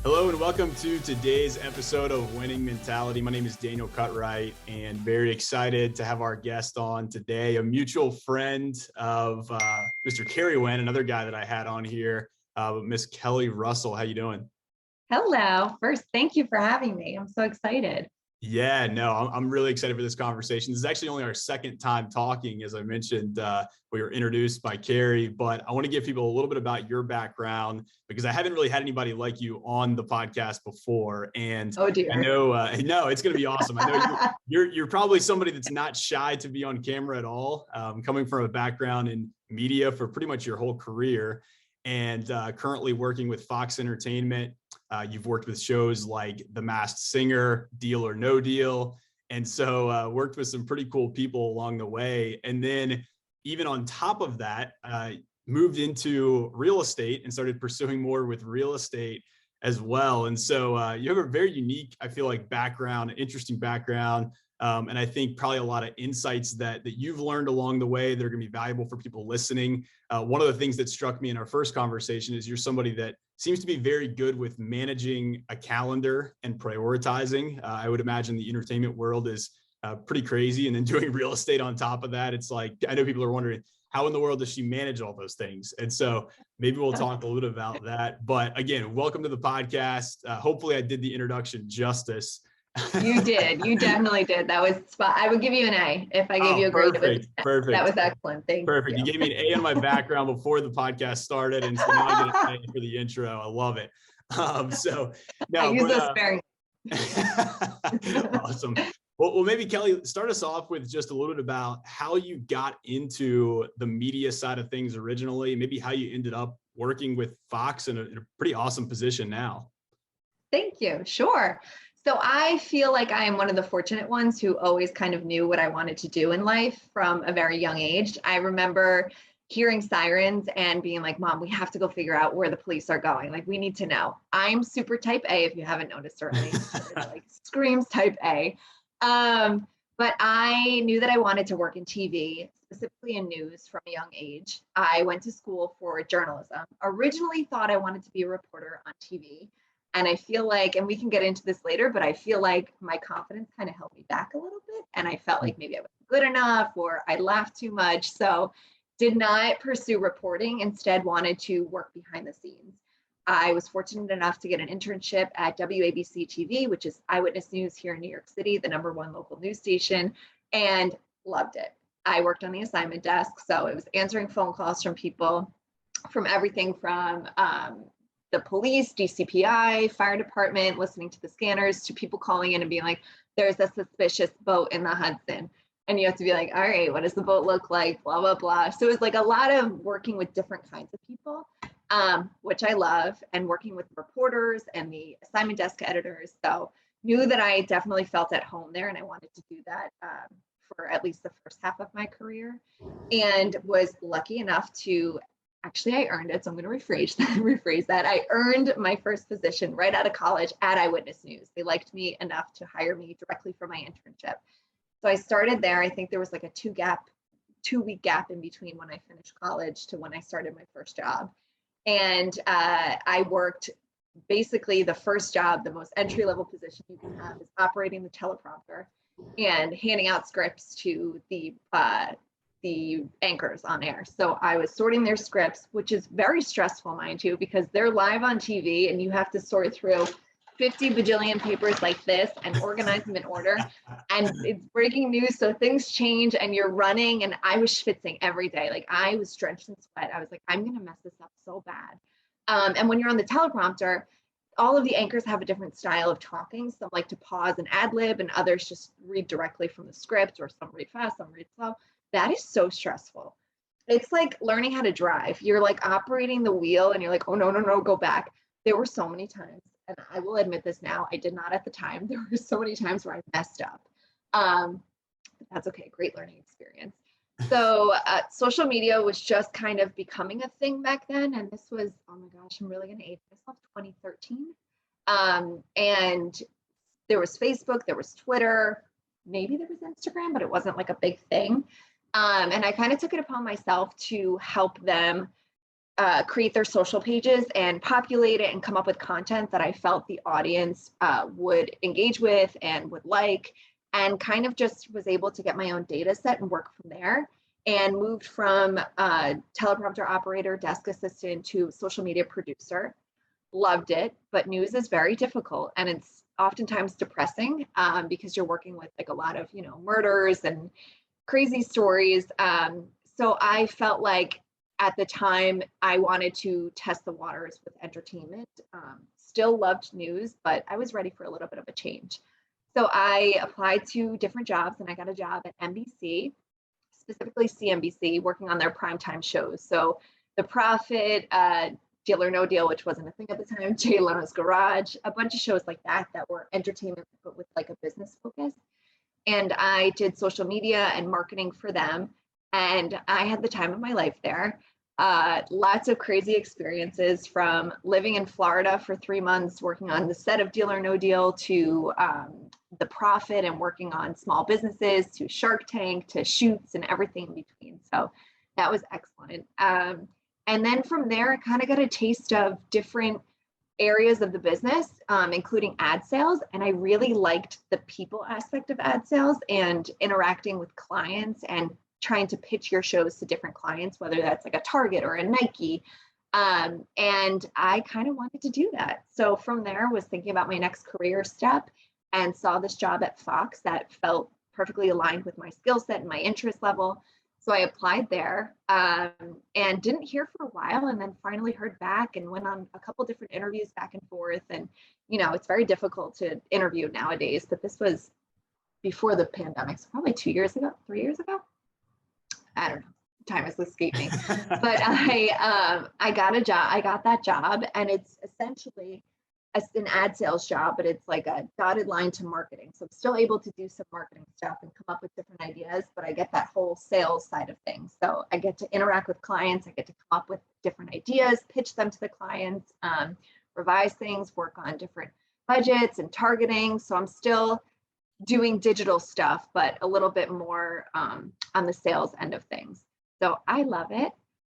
Hello and welcome to today's episode of Winning Mentality. My name is Daniel Cutright and very excited to have our guest on today, a mutual friend of Mr. Kerry Wynn, another guy that I had on here, Miss Kelly Russell. How you doing? Hello. First, thank you for having me. I'm so excited. Yeah, no, I'm really excited for this conversation. This is actually only our second time talking. As I mentioned, we were introduced by Kerry, but I want to give people a little bit about your background because I haven't really had anybody like you on the podcast before. And Oh dear. I know, no, it's going to be awesome. I know you're probably somebody that's not shy to be on camera at all, coming from a background in media for pretty much your whole career and currently working with Fox Entertainment. You've worked with shows like The Masked Singer, Deal or No Deal. And so worked with some pretty cool people along the way. And then even on top of that, moved into real estate and started pursuing more with real estate as well. And so you have a very unique, I feel like, background, interesting background. And I think probably a lot of insights that you've learned along the way that are going to be valuable for people listening. One of the things that struck me in our first conversation is you're somebody that seems to be very good with managing a calendar and prioritizing. I would imagine the entertainment world is pretty crazy. And then doing real estate on top of that, it's like, I know people are wondering, how in the world does she manage all those things? And so maybe we'll talk a little bit about that. But again, welcome to the podcast. Hopefully I did the introduction justice. You did. You definitely did. That was spot. I would give you an A if I gave you a grade. Perfect. That was excellent. Thank you. You gave me an A on my background before the podcast started. And so now I get an A for the intro. I love it. So I use those sparingly. Awesome. Well, maybe Kelly, start us off with just a little bit about how you got into the media side of things originally, maybe how you ended up working with Fox in a pretty awesome position now. Thank you. Sure. So I feel like I am one of the fortunate ones who always kind of knew what I wanted to do in life from a very young age. I remember hearing sirens and being like, Mom, we have to go figure out where the police are going. Like, we need to know. I'm super type A, if you haven't noticed already. Like, screams type A. But I knew that I wanted to work in TV, specifically in news from a young age. I went to school for journalism. Originally thought I wanted to be a reporter on TV. And I feel like, and we can get into this later, but I feel like my confidence kind of held me back a little bit. And I felt like maybe I wasn't good enough or I laughed too much. So did not pursue reporting, instead wanted to work behind the scenes. I was fortunate enough to get an internship at WABC TV, which is Eyewitness News here in New York City, the #1 local news station, and loved it. I worked on the assignment desk. So it was answering phone calls from people from everything from the police, DCPI, fire department, listening to the scanners, to people calling in and being like, there's a suspicious boat in the Hudson. And you have to be like, all right, what does the boat look like? Blah, blah, blah. So it was like a lot of working with different kinds of people, which I love, and working with reporters and the assignment desk editors. So knew that I definitely felt at home there, and I wanted to do that for at least the first half of my career, and was lucky enough to, actually, I earned it, so I'm going to rephrase that. I earned my first position right out of college at Eyewitness News. They liked me enough to hire me directly for my internship. So I started there. I think there was like a 2-week gap in between when I finished college to when I started my first job. And I worked basically the first job, the most entry-level position you can have, is operating the teleprompter and handing out scripts to the anchors on air. So I was sorting their scripts, which is very stressful, mind you, because they're live on TV and you have to sort through 50 bajillion papers like this and organize them in order. And it's breaking news, so things change and you're running. And I was schwitzing every day. Like, I was drenched in sweat. I was like, I'm going to mess this up so bad. And when you're on the teleprompter, all of the anchors have a different style of talking. Some like to pause and ad lib, and others just read directly from the script, or some read fast, some read slow. That is so stressful. It's like learning how to drive. You're like operating the wheel and you're like, oh, no, go back. There were so many times, and I will admit this now, I did not at the time. There were so many times where I messed up. But that's okay, great learning experience. So social media was just kind of becoming a thing back then. And this was, oh my gosh, I'm really going to age myself, 2013. And there was Facebook, there was Twitter, maybe there was Instagram, but it wasn't like a big thing. And I kind of took it upon myself to help them create their social pages and populate it and come up with content that I felt the audience would engage with and would like, and kind of just was able to get my own data set and work from there, and moved from teleprompter operator, desk assistant to social media producer. Loved it, but news is very difficult and it's oftentimes depressing because you're working with like a lot of, murders and crazy stories. So I felt like at the time I wanted to test the waters with entertainment. Still loved news, but I was ready for a little bit of a change. So I applied to different jobs and I got a job at NBC, specifically CNBC, working on their primetime shows. So The Profit, Deal or No Deal, which wasn't a thing at the time, Jay Leno's Garage, a bunch of shows like that that were entertainment, but with like a business focus. And I did social media and marketing for them. And I had the time of my life there. Lots of crazy experiences, from living in Florida for 3 months, working on the set of Deal or No Deal, to The Profit and working on small businesses, to Shark Tank, to shoots and everything in between. So that was excellent. And then from there, I kind of got a taste of different areas of the business, including ad sales. And I really liked the people aspect of ad sales and interacting with clients and trying to pitch your shows to different clients, whether that's like a Target or a Nike. And I kind of wanted to do that. So from there, was thinking about my next career step and saw this job at Fox that felt perfectly aligned with my skill set and my interest level. So I applied there and didn't hear for a while, and then finally heard back and went on a couple different interviews back and forth. And, it's very difficult to interview nowadays, but this was before the pandemic, so probably 2 years ago, 3 years ago. I don't know. Time has escaped me. But I got a job. I got that job, and it's essentially an ad sales job, but it's like a dotted line to marketing. So I'm still able to do some marketing stuff and come up with different ideas, but I get that whole sales side of things. So I get to interact with clients. I get to come up with different ideas, pitch them to the clients, revise things, work on different budgets and targeting. So I'm still doing digital stuff, but a little bit more on the sales end of things. So I love it.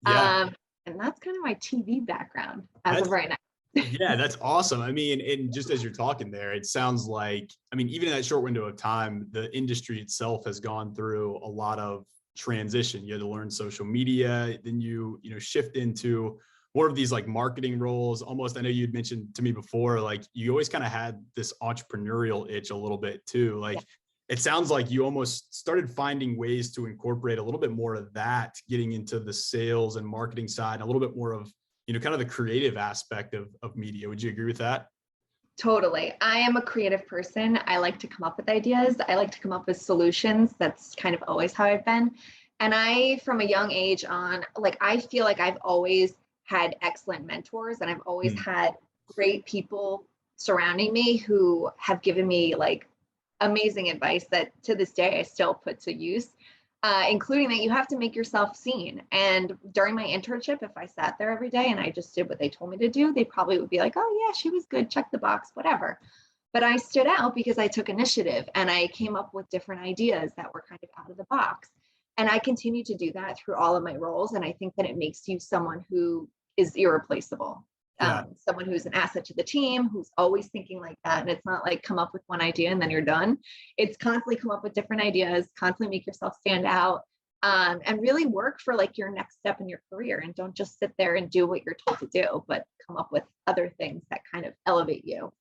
Yeah. And that's kind of my TV background as of right now. Yeah, that's awesome. I mean, and just as you're talking there, it sounds like, even in that short window of time, the industry itself has gone through a lot of transition. You had to learn social media, then you shift into more of these like marketing roles. Almost, I know you'd mentioned to me before, like you always kind of had this entrepreneurial itch a little bit too. Like it sounds like you almost started finding ways to incorporate a little bit more of that, getting into the sales and marketing side, and a little bit more of kind of the creative aspect of media. Would you agree with that? Totally. I am a creative person. I like to come up with ideas. I like to come up with solutions. That's kind of always how I've been. And I, from a young age on, like, I feel like I've always had excellent mentors, and I've always had great people surrounding me who have given me like amazing advice that to this day I still put to use. Including that you have to make yourself seen. And during my internship, if I sat there every day and I just did what they told me to do, they probably would be like, oh yeah, she was good, check the box, whatever. But I stood out because I took initiative and I came up with different ideas that were kind of out of the box. And I continue to do that through all of my roles. And I think that it makes you someone who is irreplaceable. Yeah. Someone who's an asset to the team, who's always thinking like that. And it's not like come up with one idea and then you're done. It's constantly come up with different ideas, constantly make yourself stand out, and really work for like your next step in your career. And don't just sit there and do what you're told to do, but come up with other things that kind of elevate you.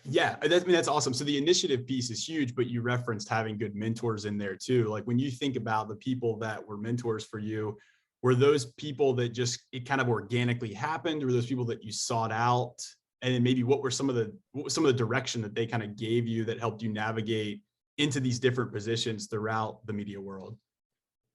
Yeah, that's awesome. So the initiative piece is huge, but you referenced having good mentors in there too. Like when you think about the people that were mentors for you, were those people that just, it kind of organically happened? Or were those people that you sought out? And then maybe what was some of the direction that they kind of gave you that helped you navigate into these different positions throughout the media world?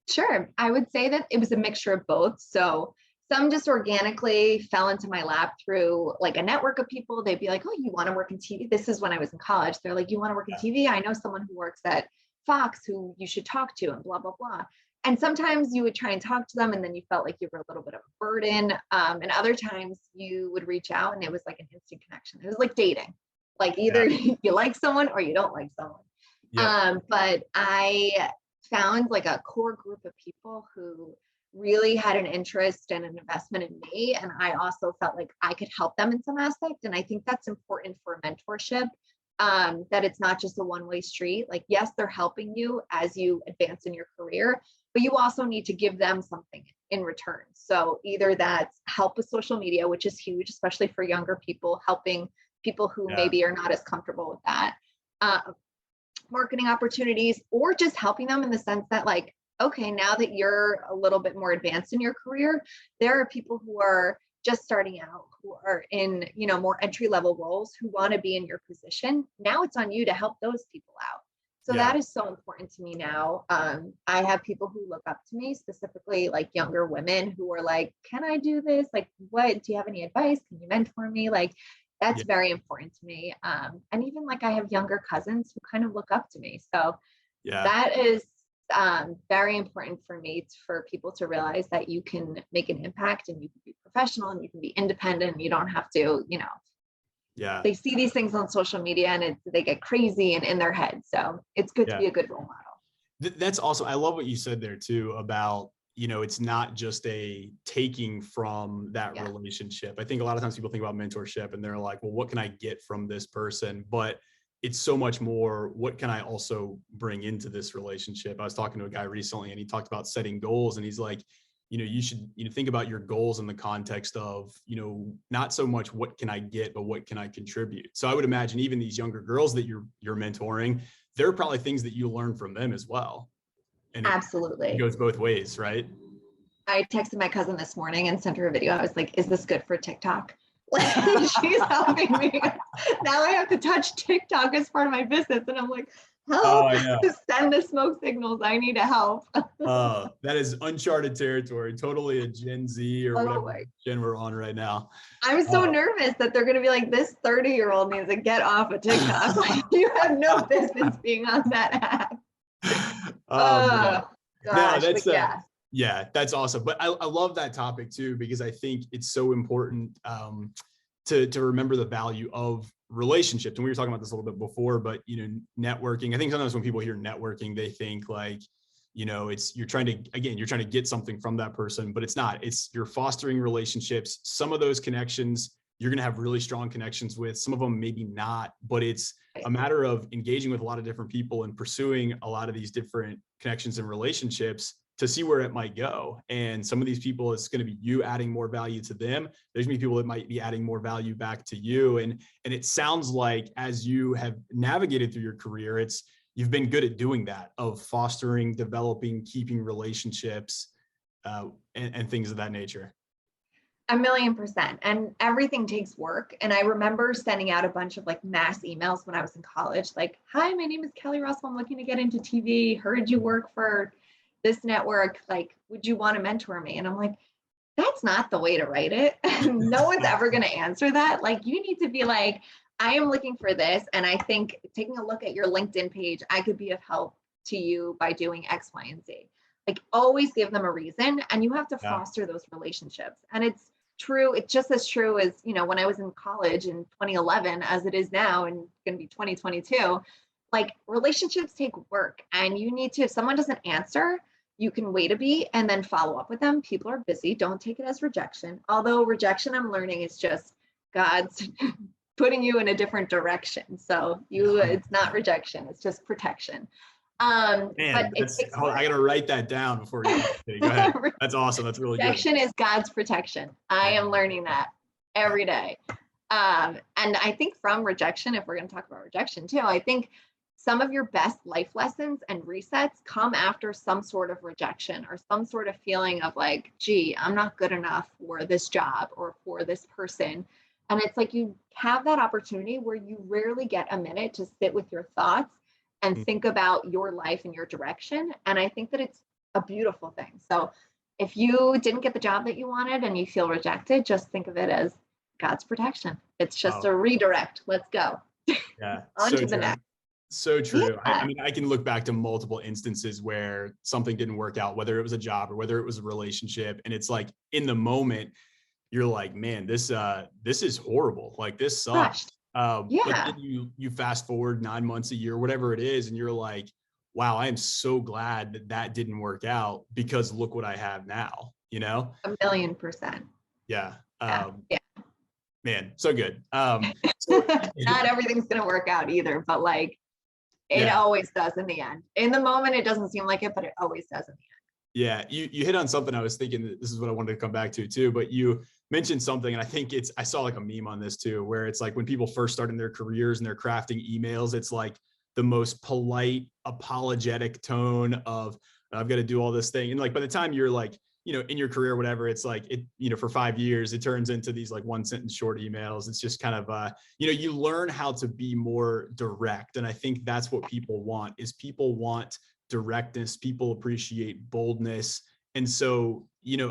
Sure. I would say that it was a mixture of both. So some just organically fell into my lap through like a network of people. They'd be like, oh, you want to work in TV? This is when I was in college. They're like, you want to work in TV? I know someone who works at Fox who you should talk to, and blah, blah, blah. And sometimes you would try and talk to them and then you felt like you were a little bit of a burden. And other times you would reach out and it was like an instant connection. It was like dating. Like either you like someone or you don't like someone. But I found like a core group of people who really had an interest and an investment in me. And I also felt like I could help them in some aspect. And I think that's important for mentorship, that it's not just a one-way street. Like, yes, they're helping you as you advance in your career, but you also need to give them something in return. So either that's help with social media, which is huge, especially for younger people, helping people who Yeah. maybe are not as comfortable with that. Marketing opportunities, or just helping them in the sense that, like, okay, now that you're a little bit more advanced in your career, there are people who are just starting out, who are in, more entry level roles, who want to be in your position. Now it's on you to help those people out. So Yeah. that is so important to me now. I have people who look up to me, specifically like younger women who are like, can I do this? Like, what, do you have any advice? Can you mentor me? Like, that's Yeah. very important to me. And even like I have younger cousins who kind of look up to me. So Yeah. that is very important for me, for people to realize that you can make an impact and you can be professional and you can be independent. And you don't have to, Yeah. they see these things on social media and they get crazy and in their head. So it's good to Yeah. be a good role model. That's awesome. I love what you said there too about, it's not just a taking from that Yeah. relationship. I think a lot of times people think about mentorship and they're like, well, what can I get from this person? But it's so much more, what can I also bring into this relationship? I was talking to a guy recently and he talked about setting goals, and he's like, you should, think about your goals in the context of, not so much what can I get, but what can I contribute? So I would imagine even these younger girls that you're mentoring, there are probably things that you learn from them as well. And it Absolutely. goes both ways, right? I texted my cousin this morning and sent her a video. I was like, is this good for TikTok? Like, she's helping me. Now I have to touch TikTok as part of my business. And I'm like, help, Oh, yeah. send the smoke signals. I need to help. That is uncharted territory, totally a Gen Z or whatever gen we're on right now. I'm so nervous that they're going to be like, this 30-year-old needs to get off of TikTok. Like, you have no business being on that app. Gosh, no, that's yeah. Yeah, that's awesome. But I love that topic too, because I think it's so important to remember the value of relationships. And we were talking about this a little bit before, but networking. I think sometimes when people hear networking, they think like, you're trying to get something from that person, but it's not. It's you're fostering relationships. Some of those connections you're going to have really strong connections with, some of them maybe not, but it's a matter of engaging with a lot of different people and pursuing a lot of these different connections and relationships to see where it might go. And some of these people, it's going to be you adding more value to them. There's going to be people that might be adding more value back to you. And it sounds like as you have navigated through your career, you've been good at doing that, of fostering, developing, keeping relationships, and things of that nature. 1,000,000%. And everything takes work. And I remember sending out a bunch of like mass emails when I was in college, like, hi, my name is Kelly Russell. I'm looking to get into TV. Heard you work for this network. Like, would you want to mentor me? And I'm like, that's not the way to write it. No one's ever going to answer that. Like, you need to be like, I am looking for this. And I think taking a look at your LinkedIn page, I could be of help to you by doing X, Y, and Z. Like, always give them a reason, and you have to foster those relationships. And it's true. It's just as true as, when I was in college in 2011, as it is now and going to be 2022, like, relationships take work, and you need to, if someone doesn't answer, you can wait a beat and then follow up with them. People are busy. Don't take it as rejection. Although rejection, I'm learning, is just God's putting you in a different direction. So it's not rejection. It's just protection. Man, but I got to write that down before you go ahead. That's awesome. That's really good. Rejection is God's protection. I am learning that every day. And I think from rejection, if we're going to talk about rejection too, I think some of your best life lessons and resets come after some sort of rejection or some sort of feeling of like, gee, I'm not good enough for this job or for this person. And it's like you have that opportunity where you rarely get a minute to sit with your thoughts and think about your life and your direction. And I think that it's a beautiful thing. So if you didn't get the job that you wanted and you feel rejected, just think of it as God's protection. It's just a redirect. Let's go. Yeah. On to the next. So true. Yeah. I mean, I can look back to multiple instances where something didn't work out, whether it was a job or whether it was a relationship. And it's like in the moment, you're like, man, this is horrible. Like, this sucks. But then you fast forward 9 months, a year, whatever it is, and you're like, wow, I am so glad that that didn't work out because look what I have now, you know? 1,000,000%. Yeah. Yeah. Yeah. Man, so good. So Not everything's going to work out either, but like it yeah, always does in the end. In the moment, it doesn't seem like it, but it always does in the yeah. You hit on something I was thinking that this is what I wanted to come back to too, but you mentioned something, and I think I saw like a meme on this too, where it's like when people first start in their careers and they're crafting emails, it's like the most polite, apologetic tone of I've got to do all this thing. And like by the time you're like, in your career, whatever, it's like for 5 years, it turns into these like one sentence short emails. It's just kind of you learn how to be more direct. And I think that's what people want is people want directness, people appreciate boldness. And so,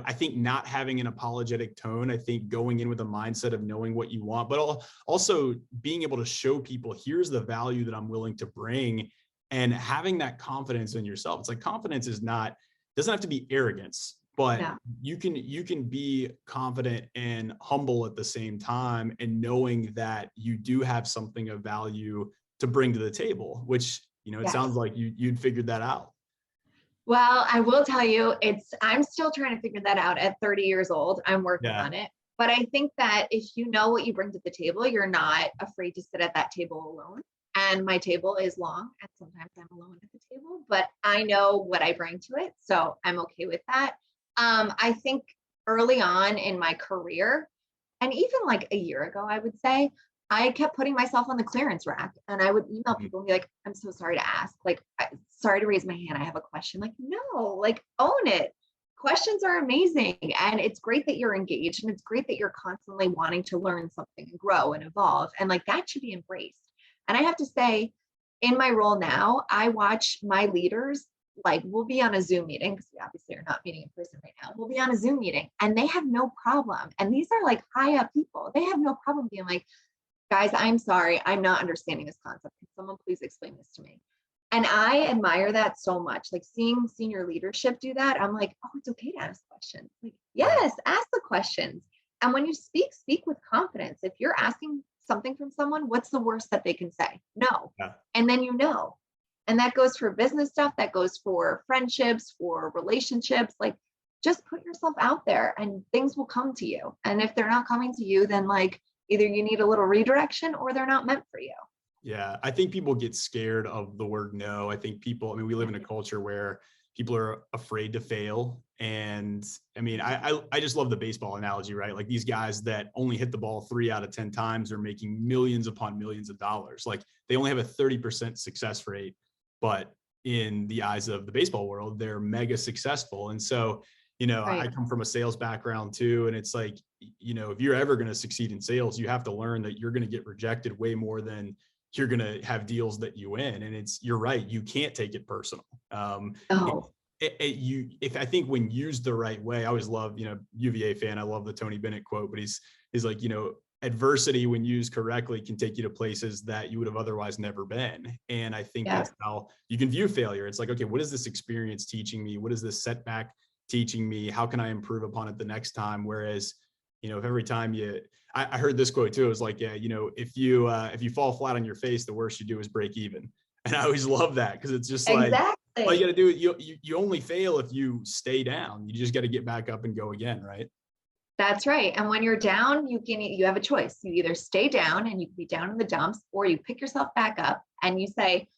I think not having an apologetic tone, I think going in with a mindset of knowing what you want, but also being able to show people, here's the value that I'm willing to bring, and having that confidence in yourself. It's like confidence doesn't have to be arrogance, but end. you can be confident and humble at the same time, and knowing that you do have something of value to bring to the table, which it Yes. sounds like you'd figured that out. Well, I will tell you, I'm still trying to figure that out at 30 years old. I'm working Yeah. on it. But I think that if you know what you bring to the table, you're not afraid to sit at that table alone. And my table is long, and sometimes I'm alone at the table, but I know what I bring to it. So I'm okay with that. I think early on in my career, and even like a year ago, I would say, I kept putting myself on the clearance rack and I would email Mhm. people and be like, I'm so sorry to ask. Like, sorry to raise my hand. I have a question. Like, no, like, own it. Questions are amazing. And it's great that you're engaged and it's great that you're constantly wanting to learn something and grow and evolve. And like, that should be embraced. And I have to say, in my role now, I watch my leaders, like, we'll be on a Zoom meeting because we obviously are not meeting in person right now. We'll be on a Zoom meeting and they have no problem. And these are like high up people. They have no problem being like, guys, I'm sorry, I'm not understanding this concept. Can someone please explain this to me? And I admire that so much. Like seeing senior leadership do that, I'm like, oh, it's okay to ask questions. Like, Yeah. yes, ask the questions. And when you speak with confidence. If you're asking something from someone, what's the worst that they can say? No. Yeah. And then you know. And that goes for business stuff, that goes for friendships, for relationships. Like, just put yourself out there and things will come to you. And if they're not coming to you, then like either you need a little redirection or they're not meant for you. Yeah, I think people get scared of the word no. I think we live in a culture where people are afraid to fail. And I mean, I just love the baseball analogy, right? Like these guys that only hit the ball 3 out of 10 times are making millions upon millions of dollars. Like they only have a 30% success rate, but in the eyes of the baseball world, they're mega successful. And so, I Right. come from a sales background too. And it's like, if you're ever going to succeed in sales, you have to learn that you're going to get rejected way more than you're going to have deals that you win. And you're right. You can't take it personal. Oh, If I think when used the right way, I always love, UVA fan. I love the Tony Bennett quote, but he's like, adversity when used correctly can take you to places that you would have otherwise never been. And I think yeah. that's how you can view failure. It's like, okay, what is this experience teaching me? What is this setback teaching me? How can I improve upon it the next time? Whereas, if every time I heard this quote too, it was like, yeah, if you fall flat on your face, the worst you do is break even. And I always love that because it's just like, all you got Exactly. to do, you only fail if you stay down. You just got to get back up and go again, right? That's right. And when you're down, you have a choice. You either stay down and you can be down in the dumps, or you pick yourself back up and you say,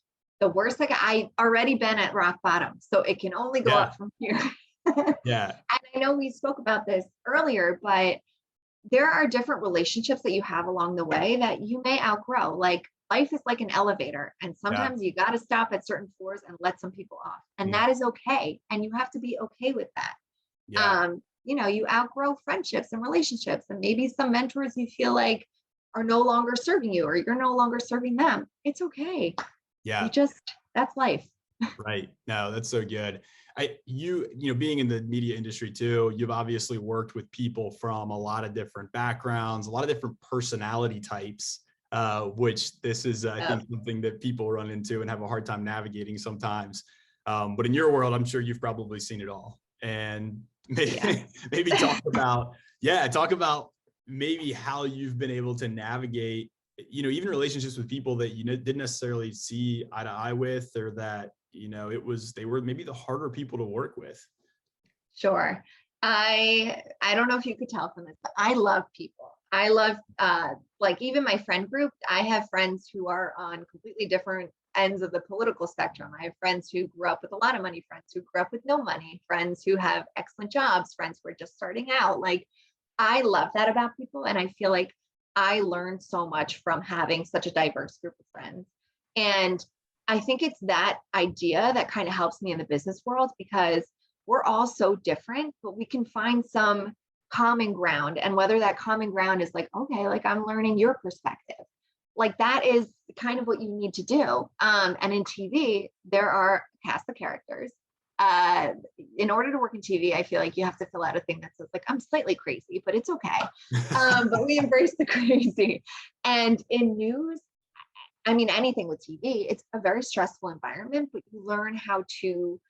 the worst, like I already been at rock bottom, so it can only go Yeah, up from here. And yeah, I know we spoke about this earlier, but there are different relationships that you have along the way that you may outgrow. Like life is like an elevator, and yeah, sometimes you got to stop at certain floors and let some people off. And mm, that is okay. And you have to be okay with that. yeah, You outgrow friendships and relationships, and maybe some mentors you feel like are no longer serving you or you're no longer serving them. It's okay. You yeah. just, that's life. Right. No, that's so good. Being in the media industry too, you've obviously worked with people from a lot of different backgrounds, a lot of different personality types, which this is, I Uh, think, something that people run into and have a hard time navigating sometimes. But in your world, I'm sure you've probably seen it all. And yeah. maybe talk about maybe how you've been able to navigate even relationships with people that didn't necessarily see eye to eye with, or that they were maybe the harder people to work with. Sure. I don't know if you could tell from this, but I love people. I love like even my friend group. I have friends who are on completely different ends of the political spectrum. I have friends who grew up with a lot of money, friends who grew up with no money, friends who have excellent jobs, friends who are just starting out. Like I love that about people. And I feel like I learned so much from having such a diverse group of friends. And I think it's that idea that kind of helps me in the business world because we're all so different, but we can find some common ground. And whether that common ground is like, okay, like I'm learning your perspective, like that is kind of what you need to do. And in TV, there are a cast of characters. In order to work in TV, I feel like you have to fill out a thing that says like, I'm slightly crazy, but it's okay. But we embrace the crazy. And in news, I mean, anything with TV, it's a very stressful environment, but you learn how to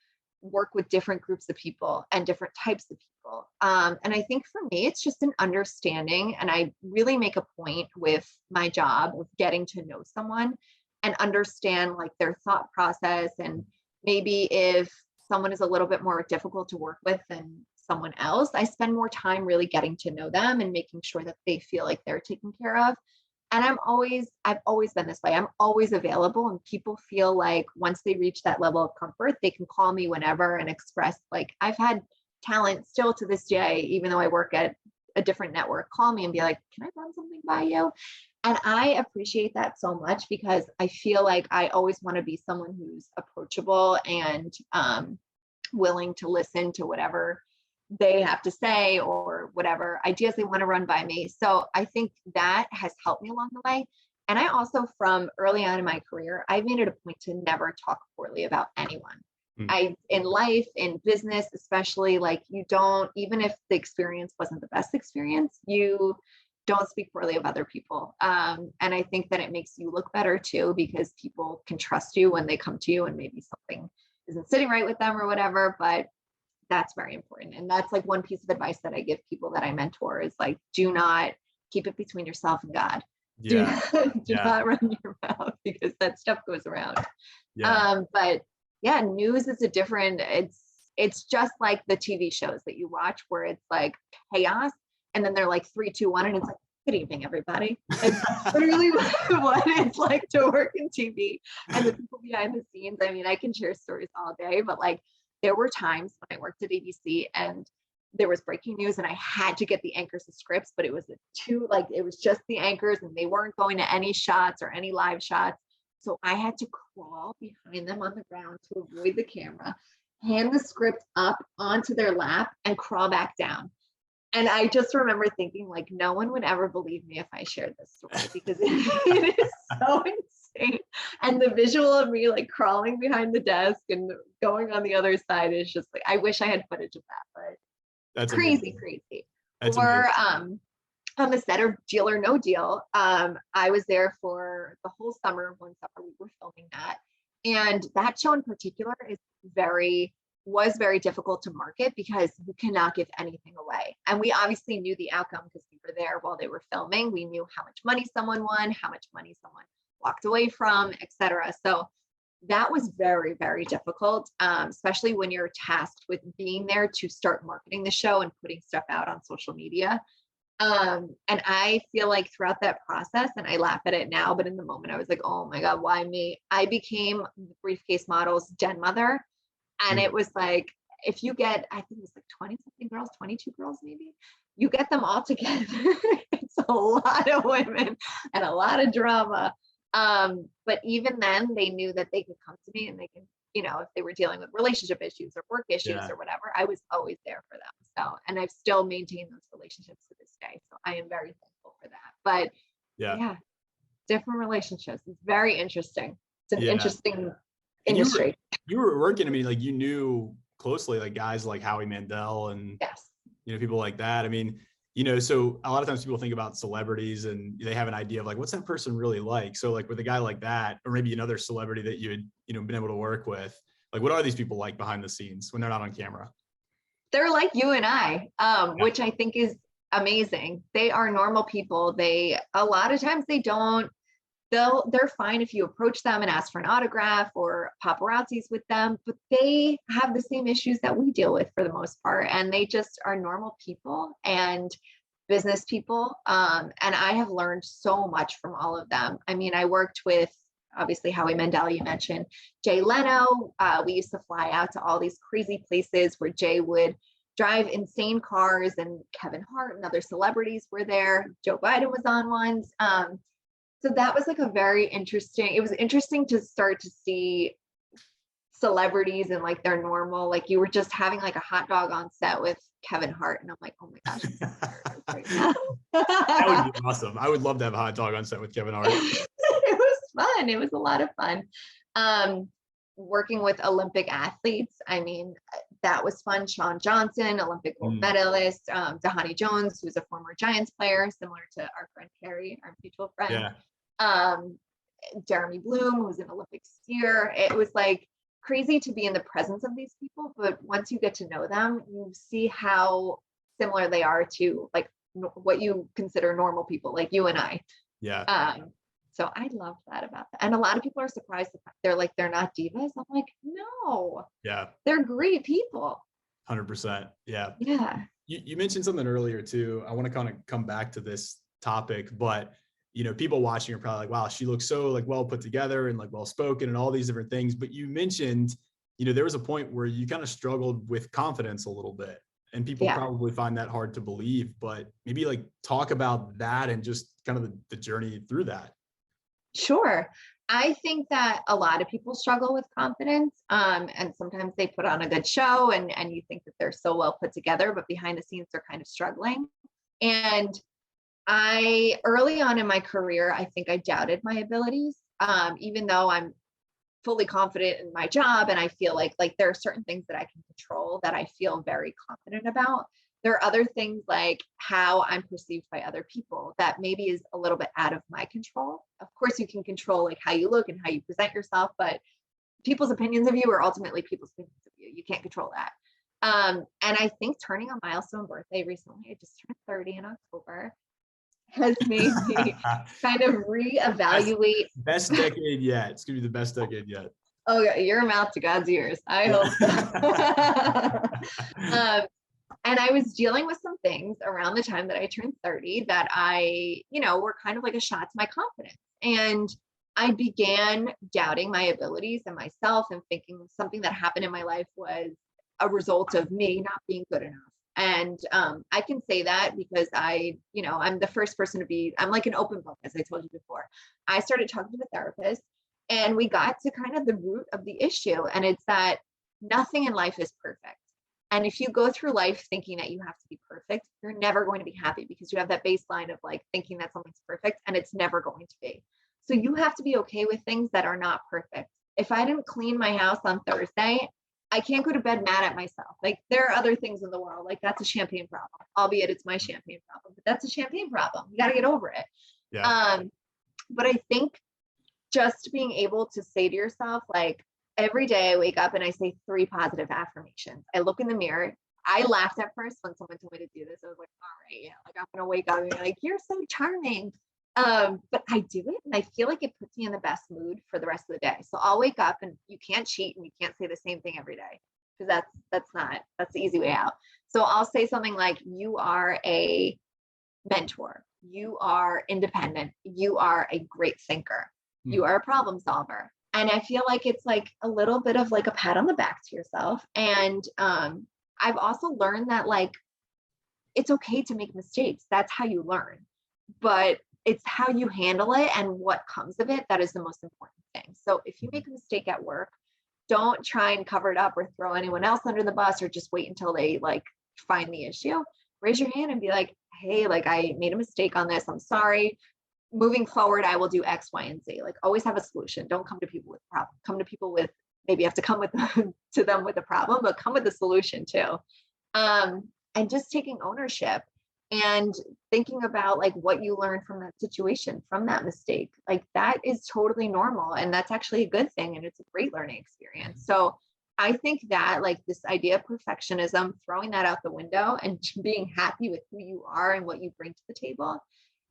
work with different groups of people and different types of people. And I think for me, it's just an understanding. And I really make a point with my job of getting to know someone and understand like their thought process. And maybe if someone is a little bit more difficult to work with than someone else, I spend more time really getting to know them and making sure that they feel like they're taken care of. And I've always been this way. I'm always available, and people feel like once they reach that level of comfort, they can call me whenever and express. Like I've had talent still to this day, even though I work at a different network, call me and be like, can I run something by you? And I appreciate that so much because I feel like I always want to be someone who's approachable and willing to listen to whatever they have to say or whatever ideas they want to run by me. So I think that has helped me along the way. And I also, from early on in my career, I made it a point to never talk poorly about anyone. In life, in business, especially, like you don't, even if the experience wasn't the best experience, you don't speak poorly of other people. And I think that it makes you look better too, because people can trust you when they come to you and maybe something isn't sitting right with them or whatever, but that's very important. And that's like one piece of advice that I give people that I mentor is like, do not keep it between yourself and God. Yeah. Do not run your mouth because that stuff goes around. Yeah. But yeah, news is it's just like the TV shows that you watch where it's like chaos and then they're like 3, 2, 1 and it's like, good evening, everybody. It's literally what it's like to work in TV and the people behind the scenes. I mean, I can share stories all day, but like there were times when I worked at ABC and there was breaking news and I had to get the anchors the scripts, but it was it was just the anchors and they weren't going to any shots or any live shots. So I had to crawl behind them on the ground to avoid the camera, hand the script up onto their lap and crawl back down. And I just remember thinking like, no one would ever believe me if I shared this story because it is so insane. And the visual of me like crawling behind the desk and going on the other side is just like, I wish I had footage of that, but that's crazy. That's or amazing. On the set of Deal or No Deal, I was there for the whole summer. One summer we were filming that. And that show in particular was very difficult to market because you cannot give anything away. And we obviously knew the outcome because we were there while they were filming. We knew how much money someone won, how much money someone walked away from, etc. So that was very, very difficult, especially when you're tasked with being there to start marketing the show and putting stuff out on social media. And I feel like throughout that process, and I laugh at it now, but in the moment I was like, oh my God, why me? I became Briefcase Model's den mother. And it was like, if you get, I think it was like 20 something girls, 22 girls, maybe you get them all together. It's a lot of women and a lot of drama. But even then they knew that they could come to me and they can, if they were dealing with relationship issues or work issues or whatever, I was always there for them. So, and I've still maintained those relationships to this day. So I am very thankful for that. But yeah, different relationships. It's very interesting. It's an interesting industry. You were working, I mean, like you knew closely like guys like Howie Mandel and people like that. I mean, so a lot of times people think about celebrities and they have an idea of like, what's that person really like? So like with a guy like that, or maybe another celebrity that you had, been able to work with, like, what are these people like behind the scenes when they're not on camera? They're like you and I, which I think is amazing. They are normal people. A lot of times they don't they're fine if you approach them and ask for an autograph or paparazzis with them, but they have the same issues that we deal with for the most part. And they just are normal people and business people. And I have learned so much from all of them. I mean, I worked with obviously Howie Mandel, you mentioned Jay Leno. We used to fly out to all these crazy places where Jay would drive insane cars, and Kevin Hart and other celebrities were there. Joe Biden was on ones. So that was like it was interesting to start to see celebrities and like their normal, like you were just having like a hot dog on set with Kevin Hart. And I'm like, oh my gosh, right now. That would be awesome. I would love to have a hot dog on set with Kevin Hart. It was fun. It was a lot of fun. Working with Olympic athletes, I mean, that was fun. Shawn Johnson, Olympic gold medalist, Dahani Jones, who's a former Giants player, similar to our friend Carrie, our mutual friend. Yeah. Jeremy Bloom, who's an Olympic skier. It was like crazy to be in the presence of these people, but once you get to know them, you see how similar they are to like what you consider normal people, like you and I. Yeah. So I loved that about that. And a lot of people are surprised. They're like, they're not divas. I'm like, no. Yeah. They're great people. 100%. Yeah. Yeah. You mentioned something earlier too. I want to kind of come back to this topic, but people watching are probably like, wow, she looks so like well put together and like well spoken and all these different things. But you mentioned, there was a point where you kind of struggled with confidence a little bit, and people probably find that hard to believe, but maybe like talk about that and just kind of the journey through that. Sure. I think that a lot of people struggle with confidence. And sometimes they put on a good show and you think that they're so well put together, but behind the scenes, they're kind of struggling. And early on in my career, I think I doubted my abilities, even though I'm fully confident in my job. And I feel like there are certain things that I can control that I feel very confident about. There are other things like how I'm perceived by other people that maybe is a little bit out of my control. Of course, you can control like how you look and how you present yourself, but people's opinions of you are ultimately people's opinions of you. You can't control that. And I think turning a milestone birthday recently, I just turned 30 in October, has made me kind of reevaluate. Best decade yet. It's gonna be the best decade yet. Oh, your mouth to God's ears. I hope so. And I was dealing with some things around the time that I turned 30 that were kind of like a shot to my confidence. And I began doubting my abilities and myself and thinking something that happened in my life was a result of me not being good enough. And I can say that because I'm the first person I'm like an open book, as I told you before. I started talking to a therapist and we got to kind of the root of the issue. And it's that nothing in life is perfect. And if you go through life thinking that you have to be perfect, you're never going to be happy because you have that baseline of like thinking that something's perfect and it's never going to be. So you have to be okay with things that are not perfect. If I didn't clean my house on Thursday, I can't go to bed mad at myself. Like there are other things in the world, like that's a champagne problem, albeit it's my champagne problem, but that's a champagne problem. You got to get over it. Yeah. But I think just being able to say to yourself, like, every day I wake up and I say 3 positive affirmations. I look in the mirror. I laughed at first when someone told me to do this. I was like, all right, yeah, like I'm going to wake up and be like, you're so charming. But I do it and I feel like it puts me in the best mood for the rest of the day. So I'll wake up and you can't cheat and you can't say the same thing every day because that's the easy way out. So I'll say something like, you are a mentor. You are independent. You are a great thinker. You are a problem solver. And I feel like it's like a little bit of like a pat on the back to yourself. And I've also learned that like, it's okay to make mistakes. That's how you learn. But it's how you handle it and what comes of it that is the most important thing. So if you make a mistake at work, don't try and cover it up or throw anyone else under the bus or just wait until they like find the issue. Raise your hand and be like, hey, like I made a mistake on this. I'm sorry. Moving forward, I will do X, Y, and Z. Like always have a solution. Don't come to people with a problem. Come to people with, maybe you have to come with to them with a problem, but come with a solution too. And just taking ownership and thinking about like what you learned from that situation, from that mistake. Like that is totally normal. And that's actually a good thing. And it's a great learning experience. So I think that like this idea of perfectionism, throwing that out the window and being happy with who you are and what you bring to the table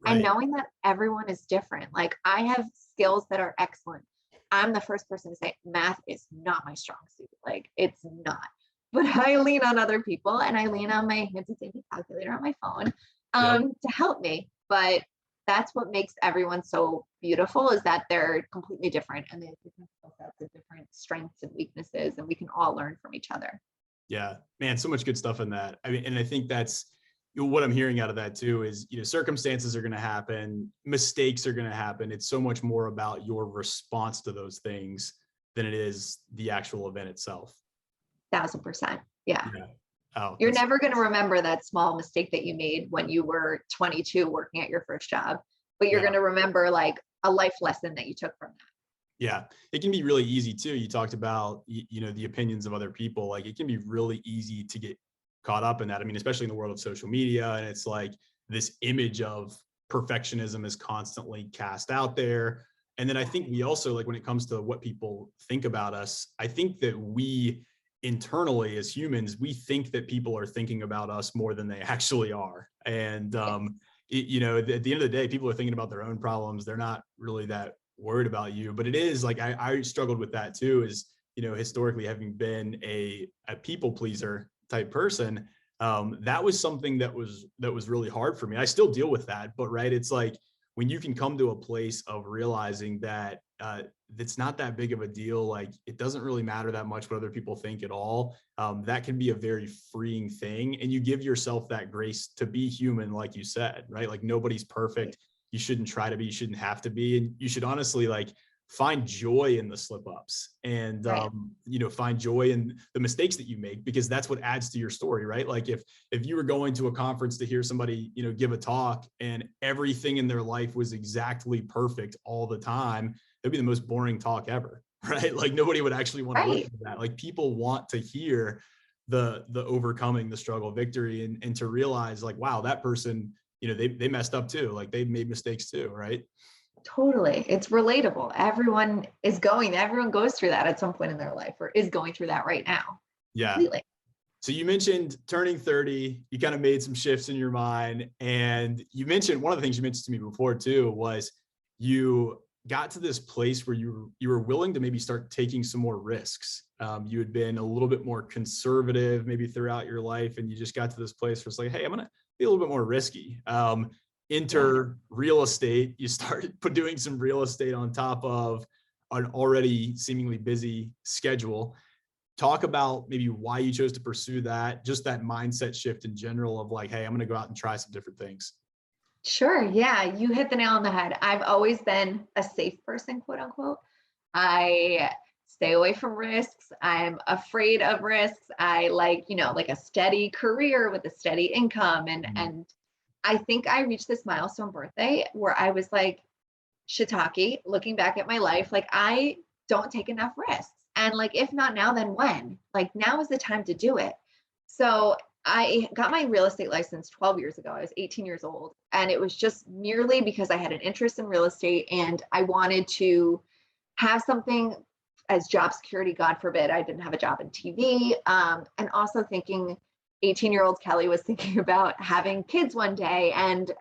and Right. knowing that everyone is different. Like I have skills that are excellent. I'm the first person to say math is not my strong suit. Like it's not. But I lean on other people and I lean on my handy dandy calculator on my phone Yep. to help me. But that's what makes everyone so beautiful is that they're completely different and they have different skill sets and different strengths and weaknesses, and we can all learn from each other. Yeah, man, so much good stuff in that. I mean, and I think that's what I'm hearing out of that too is, circumstances are going to happen, mistakes are going to happen. It's so much more about your response to those things than it is the actual event itself. 1000%. Yeah. Yeah. Oh, You're that's never going to remember that small mistake that you made when you were 22 working at your first job, but you're yeah. going to remember like a life lesson that you took from that. Yeah, it can be really easy too. You talked about the opinions of other people. Like it can be really easy to get caught up in that. I mean, especially in the world of social media, and it's like this image of perfectionism is constantly cast out there. And then I think we also like when it comes to what people think about us, I think that we internally as humans, we think that people are thinking about us more than they actually are. And Yes. at the end of the day, people are thinking about their own problems. They're not really that worried about you. But it is like I struggled with that too, is historically having been a people pleaser type person. That was something that was really hard for me. I still deal with that, but right, it's like when you can come to a place of realizing that it's not that big of a deal, like it doesn't really matter that much what other people think at all. That can be a very freeing thing, and you give yourself that grace to be human, like you said, right? Like nobody's perfect. You shouldn't try to be, you shouldn't have to be, and you should honestly like find joy in the slip ups and Right. find joy in the mistakes that you make, because that's what adds to your story, right? Like if you were going to a conference to hear somebody give a talk and everything in their life was exactly perfect all the time, that'd be the most boring talk ever. Right? Like nobody would actually want to Right. listen to that. Like people want to hear the overcoming, the struggle, victory, and to realize like, wow, that person, they messed up too. Like they made mistakes too, right? Totally. It's relatable. Everyone goes through that at some point in their life or is going through that right now. Yeah. Completely. So you mentioned turning 30, you kind of made some shifts in your mind. And you mentioned one of the things you mentioned to me before too was you got to this place where you were willing to maybe start taking some more risks. You had been a little bit more conservative maybe throughout your life, and you just got to this place where it's like, hey, I'm gonna be a little bit more risky. Yeah. Enter real estate. You started doing some real estate on top of an already seemingly busy schedule. Talk about maybe why you chose to pursue that, just that mindset shift in general of like, hey, I'm going to go out and try some different things. Sure. Yeah. You hit the nail on the head. I've always been a safe person, quote unquote. I stay away from risks. I'm afraid of risks. I like, like a steady career with a steady income. And I think I reached this milestone birthday where I was like, shiitake, looking back at my life, like I don't take enough risks. And like, if not now, then when? Like, now is the time to do it. So I got my real estate license 12 years ago. I was 18 years old. And it was just merely because I had an interest in real estate and I wanted to have something as job security. God forbid I didn't have a job in TV. And also thinking 18-year-old Kelly was thinking about having kids one day and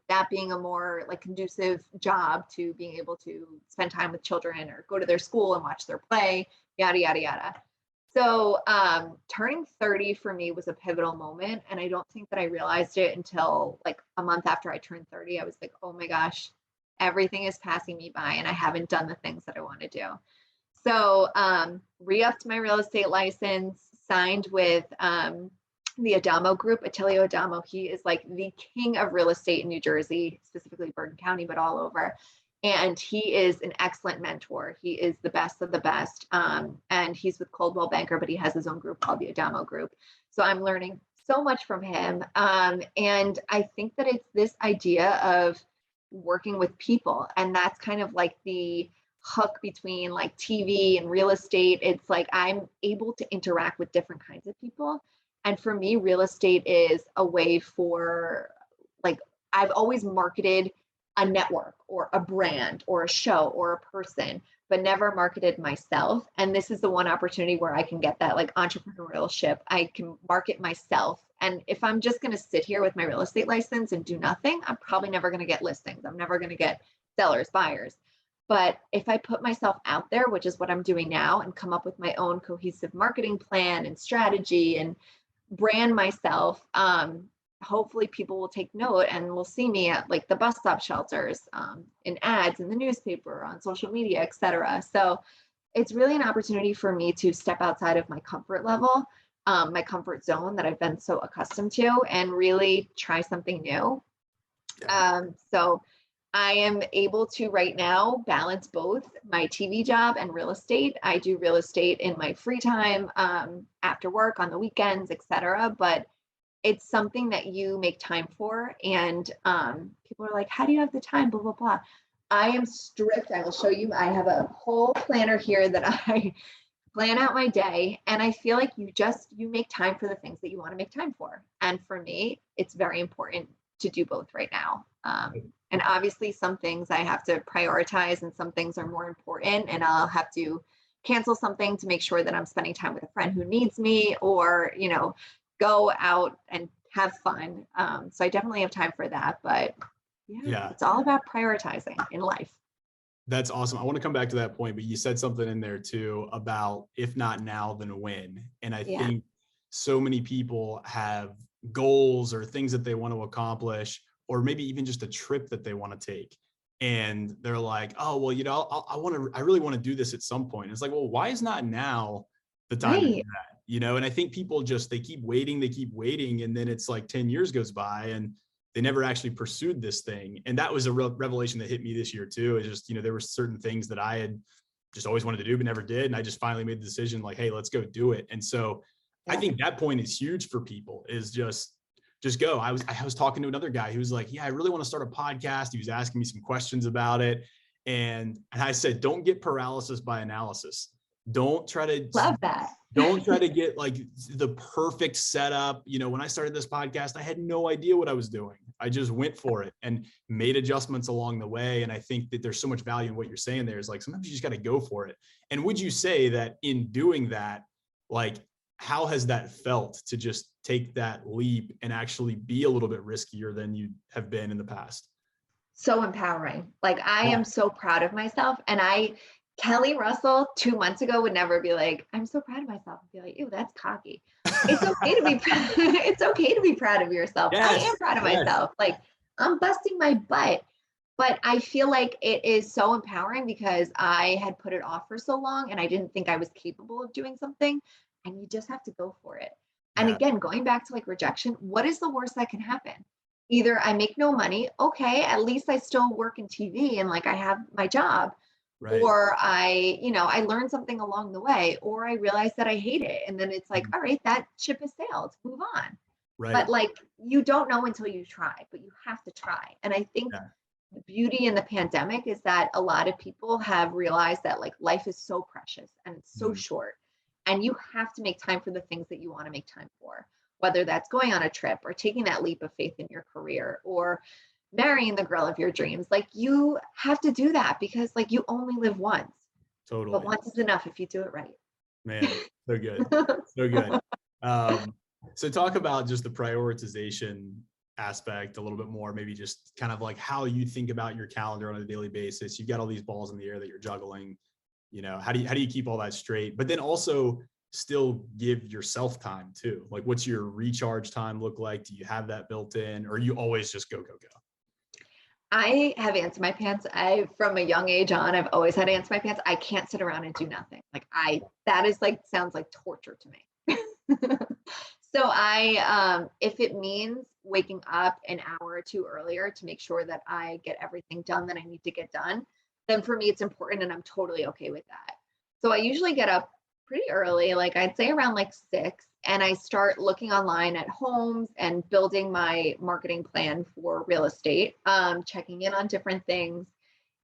that being a more like conducive job to being able to spend time with children or go to their school and watch their play, yada, yada, yada. So turning 30 for me was a pivotal moment. And I don't think that I realized it until like a month after I turned 30. I was like, oh my gosh, everything is passing me by and I haven't done the things that I want to do. So re-upped my real estate license, signed with the Adamo Group, Attilio Adamo. He is like the king of real estate in New Jersey, specifically Bergen County, but all over. And he is an excellent mentor. He is the best of the best. And he's with Coldwell Banker, but he has his own group called the Adamo Group. So I'm learning so much from him. And I think that it's this idea of working with people. And that's kind of like the hook between like TV and real estate. It's like I'm able to interact with different kinds of people. And for me, real estate is a way for like, I've always marketed a network or a brand or a show or a person, but never marketed myself. And this is the one opportunity where I can get that like entrepreneurial ship. I can market myself And if I'm just going to sit here with my real estate license and do nothing, I'm probably never going to get listings. I'm never going to get sellers, buyers. But if I put myself out there, which is what I'm doing now, and come up with my own cohesive marketing plan and strategy and brand myself, hopefully people will take note and will see me at like the bus stop shelters, in ads in the newspaper, on social media, etc. So it's really an opportunity for me to step outside of my comfort level, my comfort zone that I've been so accustomed to, and really try something new. So I am able to right now balance both my TV job and real estate. I do real estate in my free time, after work, on the weekends, etc. But it's something that you make time for. And people are like, how do you have the time? Blah, blah, blah. I am strict. I will show you. I have a whole planner here that I plan out my day. And I feel like you make time for the things that you want to make time for. And for me, it's very important to do both right now. And obviously some things I have to prioritize and some things are more important, and I'll have to cancel something to make sure that I'm spending time with a friend who needs me, or, go out and have fun. So I definitely have time for that, but Yeah. It's all about prioritizing in life. That's awesome. I want to come back to that point, but you said something in there too about if not now, then when. And I think so many people have goals or things that they want to accomplish, or maybe even just a trip that they want to take. And they're like, oh, well, I really want to do this at some point. And it's like, well, why is not now the time to do that? And I think people they keep waiting. And then it's like 10 years goes by and they never actually pursued this thing. And that was a real revelation that hit me this year too. It's just, there were certain things that I had just always wanted to do, but never did. And I just finally made the decision like, hey, let's go do it. And so I think that point is huge for people, is just go. I was talking to another guy who was like, yeah, I really want to start a podcast. He was asking me some questions about it. And I said, don't get paralysis by analysis. Don't try to love that. Don't try to get like the perfect setup. When I started this podcast, I had no idea what I was doing. I just went for it and made adjustments along the way. And I think that there's so much value in what you're saying there, is like, sometimes you just got to go for it. And would you say that in doing that, like, how has that felt to just take that leap and actually be a little bit riskier than you have been in the past? So empowering. Like, I am so proud of myself. And Kelly Russell 2 months ago would never be like, I'm so proud of myself. I'd be like, ew, that's cocky. It's okay to be it's okay to be proud of yourself. Yes, I am proud of myself. Like, I'm busting my butt. But I feel like it is so empowering because I had put it off for so long and I didn't think I was capable of doing something. And you just have to go for it. And again, going back to like rejection, what is the worst that can happen? Either I make no money, okay, at least I still work in TV and like I have my job. Right. Or I learned something along the way, or I realized that I hate it. And then it's like, all right, that ship has sailed, move on. Right. But like, you don't know until you try, but you have to try. And I think the beauty in the pandemic is that a lot of people have realized that like life is so precious and it's so short, and you have to make time for the things that you want to make time for, whether that's going on a trip or taking that leap of faith in your career or marrying the girl of your dreams. Like, you have to do that because like you only live once. Totally. But once is enough if you do it right. Man, so good. So good. So talk about just the prioritization aspect a little bit more, maybe just kind of like how you think about your calendar on a daily basis. You've got all these balls in the air that you're juggling. How do you keep all that straight? But then also still give yourself time too. Like, what's your recharge time look like? Do you have that built in, or you always just go? I have ants in my pants. From a young age on, I've always had ants in my pants. I can't sit around and do nothing. Like, that is like, sounds like torture to me. So if it means waking up an hour or two earlier to make sure that I get everything done that I need to get done, then for me, it's important and I'm totally okay with that. So I usually get up pretty early, like I'd say around like 6, and I start looking online at homes and building my marketing plan for real estate, checking in on different things.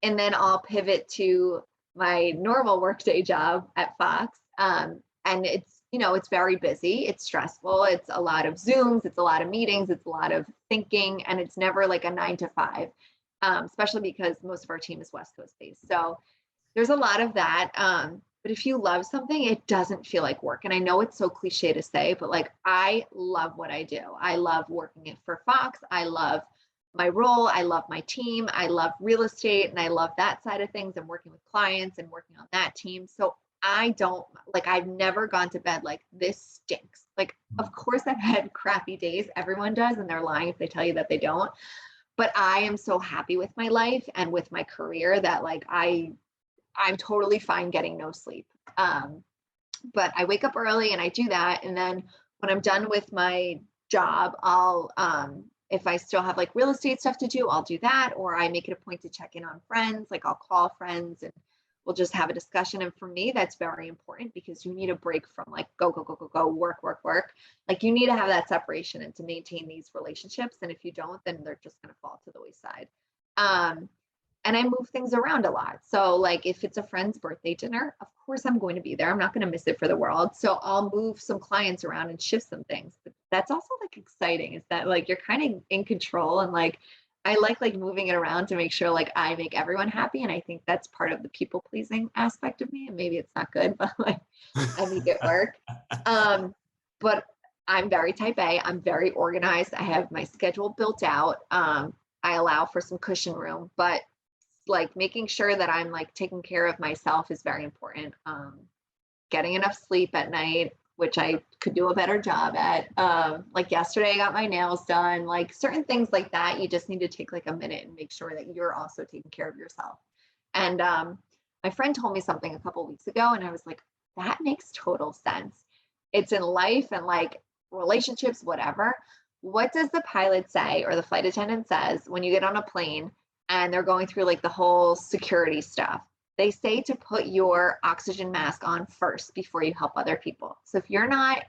And then I'll pivot to my normal workday job at Fox. And it's very busy. It's stressful. It's a lot of Zooms. It's a lot of meetings. It's a lot of thinking. And it's never like a 9 to 5, especially because most of our team is West Coast based. So there's a lot of that. But if you love something, it doesn't feel like work. And I know it's so cliche to say, but like I love what I do. I love working it for Fox. I love my role. I love my team. I love real estate and I love that side of things and working with clients and working on that team. So I don't like, I've never gone to bed like this stinks. Like, of course I've had crappy days. Everyone does. And they're lying if they tell you that they don't. But I am so happy with my life and with my career that like I'm totally fine getting no sleep. But I wake up early and I do that. And then when I'm done with my job, I'll, if I still have like real estate stuff to do, I'll do that. Or I make it a point to check in on friends. Like I'll call friends and we'll just have a discussion. And for me, that's very important because you need a break from like go, go, go, go, go, work, work, work. Like you need to have that separation and to maintain these relationships. And if you don't, then they're just going to fall to the wayside. And I move things around a lot. So like if it's a friend's birthday dinner, of course I'm going to be there. I'm not going to miss it for the world. So I'll move some clients around and shift some things. But that's also like exciting is that like you're kind of in control and like I like moving it around to make sure like I make everyone happy. And I think that's part of the people pleasing aspect of me. And maybe it's not good, but like I make it work. But I'm very type A. I'm very organized. I have my schedule built out. I allow for some cushion room, but like making sure that I'm like taking care of myself is very important. Getting enough sleep at night, which I could do a better job at. Like yesterday I got my nails done, like certain things like that. You just need to take like a minute and make sure that you're also taking care of yourself. And my friend told me something a couple weeks ago and I was like, that makes total sense. It's in life and like relationships, whatever. What does the pilot say or the flight attendant says when you get on a plane and they're going through like the whole security stuff? They say to put your oxygen mask on first before you help other people. So if you're not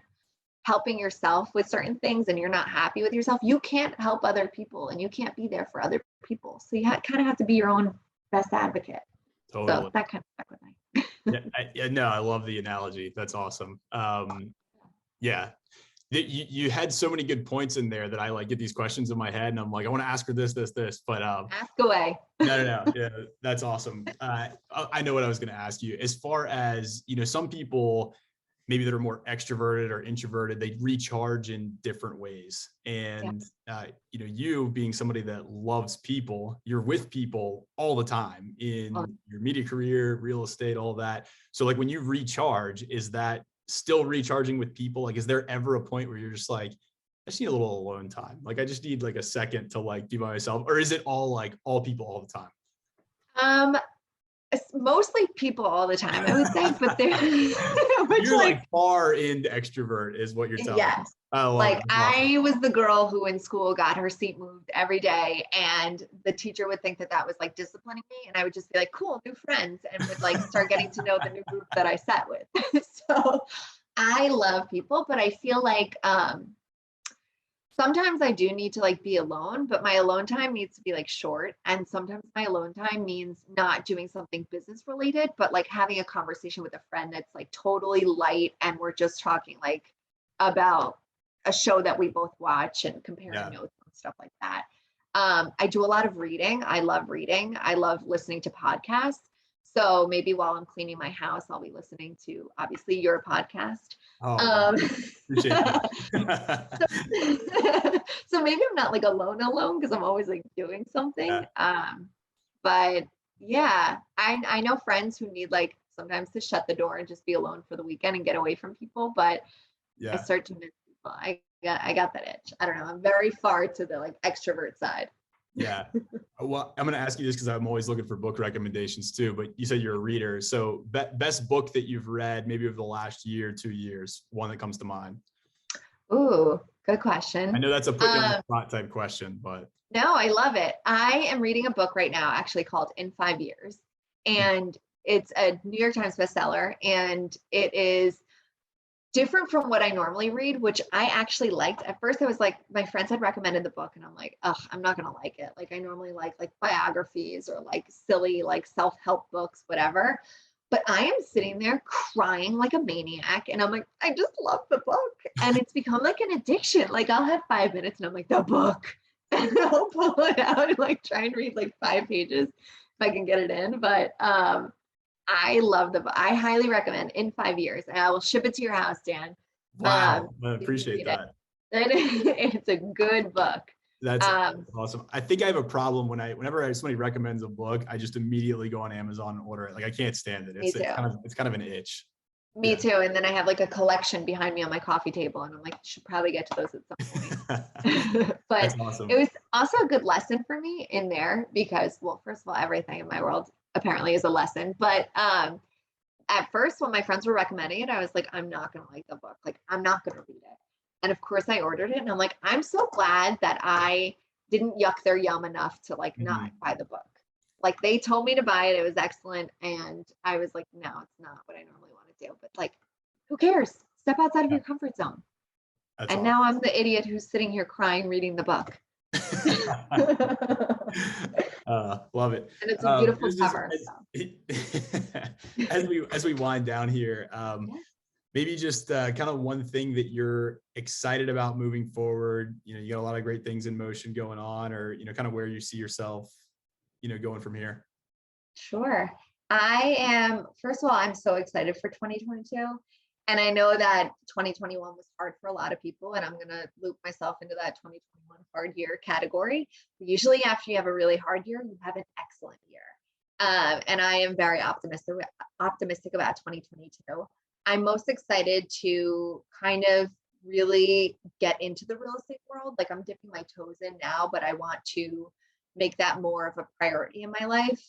helping yourself with certain things and you're not happy with yourself, you can't help other people and you can't be there for other people. So you kind of have to be your own best advocate. Totally. So that kind of stuck with me. No, I love the analogy. That's awesome. Yeah. You had so many good points in there that I like get these questions in my head and I'm like, I want to ask her this, but ask away. No. Yeah, that's awesome. I know what I was going to ask you. As far as, some people maybe that are more extroverted or introverted, they recharge in different ways. And, you being somebody that loves people, you're with people all the time in your media career, real estate, all that. So like when you recharge, is that still recharging with people? Like, is there ever a point where you're just like, I just need a little alone time. Like, I just need like a second to like be by myself, or is it all like all people all the time? It's mostly people all the time, I would say, but they're you're like far into extrovert is what you're telling me. Yes. I was the girl who in school got her seat moved every day and the teacher would think that that was like disciplining me. And I would just be like, cool, new friends, and would like start getting to know the new group that I sat with. So I love people, but I feel like, sometimes I do need to like be alone, but my alone time needs to be like short. And sometimes my alone time means not doing something business related, but like having a conversation with a friend that's like totally light. And we're just talking like about a show that we both watch and comparing notes and stuff like that. I do a lot of reading. I love reading. I love listening to podcasts. So maybe while I'm cleaning my house, I'll be listening to obviously your podcast. Appreciate that. So maybe I'm not like alone because I'm always like doing something. But yeah, I know friends who need like sometimes to shut the door and just be alone for the weekend and get away from people. But I start to miss people. I got that itch. I don't know. I'm very far to the like extrovert side. Yeah. Well, I'm going to ask you this because I'm always looking for book recommendations too, but you said you're a reader. So best book that you've read maybe over the last year, 2 years, one that comes to mind. Ooh, good question. I know that's a put you on the spot type question, but. No, I love it. I am reading a book right now actually called In 5 Years, and it's a New York Times bestseller, and it is different from what I normally read, which I actually liked. At first I was like, my friends had recommended the book and I'm like, oh, I'm not going to like it. Like I normally like biographies or like silly, like self-help books, whatever. But I am sitting there crying like a maniac. And I'm like, I just love the book. And it's become like an addiction. Like I'll have 5 minutes and I'm like, the book. And I'll pull it out and like try and read like 5 pages if I can get it in. But I love the book. I highly recommend In 5 Years. And I will ship it to your house, Dan. Wow, I You can appreciate read it. that. It's a good book. That's Um, awesome. I think I have a problem whenever somebody recommends a book, I just immediately go on Amazon and order it. Like I can't stand it. Me too. It's kind of an itch. Me too. And then I have like a collection behind me on my coffee table, and I'm like, should probably get to those at some point. But That's awesome. it was also a good lesson for me in there because, well, first of all, everything in my world apparently is a lesson. But at first, when my friends were recommending it, I was like, I'm not going to like the book. Like, I'm not going to read it. And of course, I ordered it, and I'm like, I'm so glad that I didn't yuck their yum enough to like not buy the book. Like they told me to buy it. It was excellent. And I was like, no, it's not what I normally want to do. But like, who cares? Step outside of your comfort zone. That's and awesome. now I'm the idiot who's sitting here crying, reading the book. Love it. And it's a beautiful cover. As we wind down here, maybe just kind of one thing that you're excited about moving forward. You know, you got a lot of great things in motion going on, or, you know, kind of where you see yourself, you know, going from here. Sure. First of all, I'm so excited for 2022. And I know that 2021 was hard for a lot of people, and I'm going to loop myself into that 2021 hard year category. Usually after you have a really hard year, you have an excellent year. And I am very optimistic about 2022. I'm most excited to kind of really get into the real estate world. Like I'm dipping my toes in now, but I want to make that more of a priority in my life.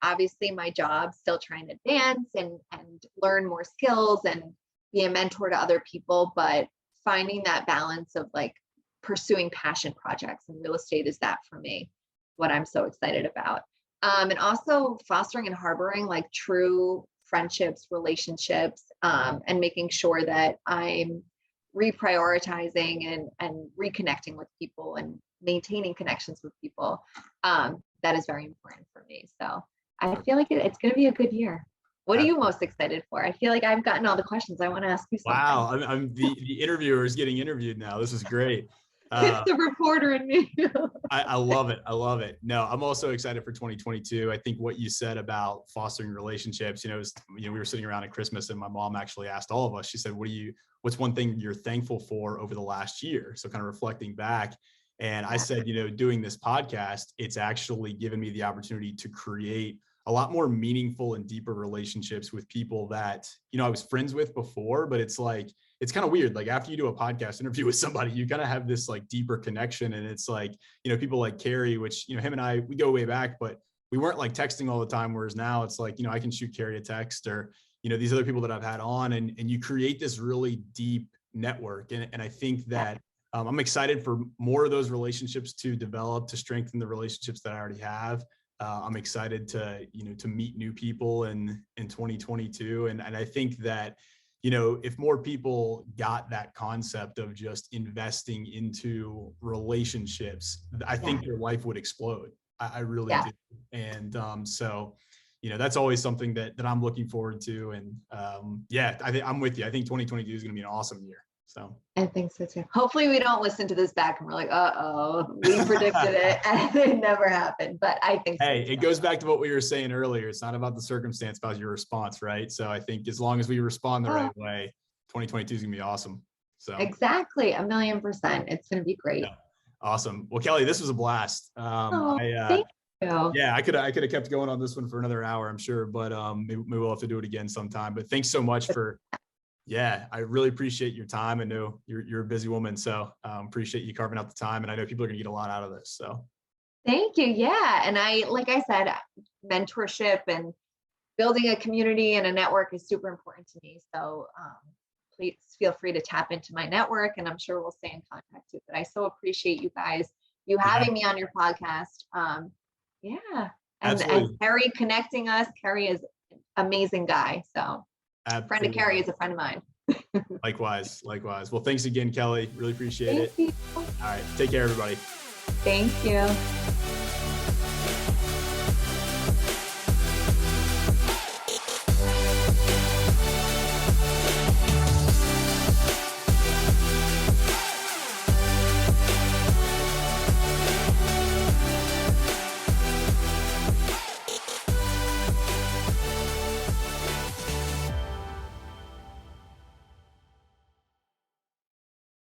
Obviously my job, still trying to advance and learn more skills and be a mentor to other people, but finding that balance of like pursuing passion projects, and real estate is that for me, what I'm so excited about. And also fostering and harboring like true friendships, relationships, and making sure that I'm reprioritizing and reconnecting with people and maintaining connections with people. That is very important for me. So I feel like it's going to be a good year. What are you most excited for? I feel like I've gotten all the questions. I want to ask you something. Wow, I'm the interviewer is getting interviewed now. This is great. It's the reporter in me. I love it. I love it. No, I'm also excited for 2022. I think what you said about fostering relationships, we were sitting around at Christmas and my mom actually asked all of us, she said, what's one thing you're thankful for over the last year? So kind of reflecting back. And I said, doing this podcast, it's actually given me the opportunity to create a lot more meaningful and deeper relationships with people that, I was friends with before, but it's kind of weird. Like after you do a podcast interview with somebody, you kind of have this like deeper connection. And it's like, people like Carrie, which, him and I, we go way back, but we weren't like texting all the time. Whereas now it's like, I can shoot Carrie a text or, these other people that I've had on and you create this really deep network. And I think that I'm excited for more of those relationships to develop, to strengthen the relationships that I already have. I'm excited to meet new people in 2022. And I think that, if more people got that concept of just investing into relationships, I think their life would explode. I really do. And so, that's always something that I'm looking forward to. And I think I'm with you. I think 2022 is going to be an awesome year. So I think so too. Hopefully we don't listen to this back and we're like, we predicted it and it never happened. But I think hey, it goes back to what we were saying earlier. It's not about the circumstance, about your response, right? So I think as long as we respond the right way, 2022 is gonna be awesome. So exactly, 1,000,000%. It's gonna be great. Yeah. Awesome. Well, Kelly, this was a blast. Thank you. Yeah, I could have kept going on this one for another hour, I'm sure, but maybe we'll have to do it again sometime. But thanks so much for. Yeah, I really appreciate your time. I know you're a busy woman, so appreciate you carving out the time. And I know people are going to get a lot out of this. So thank you. Yeah. And like I said, mentorship and building a community and a network is super important to me. So please feel free to tap into my network, and I'm sure we'll stay in contact too. But I so appreciate you guys, having me on your podcast. And Carrie connecting us. Carrie is an amazing guy. So absolutely. Friend of Carrie is a friend of mine. Likewise. Well, thanks again, Kelly. Really appreciate it. Thank you. All right. Take care, everybody. Thank you.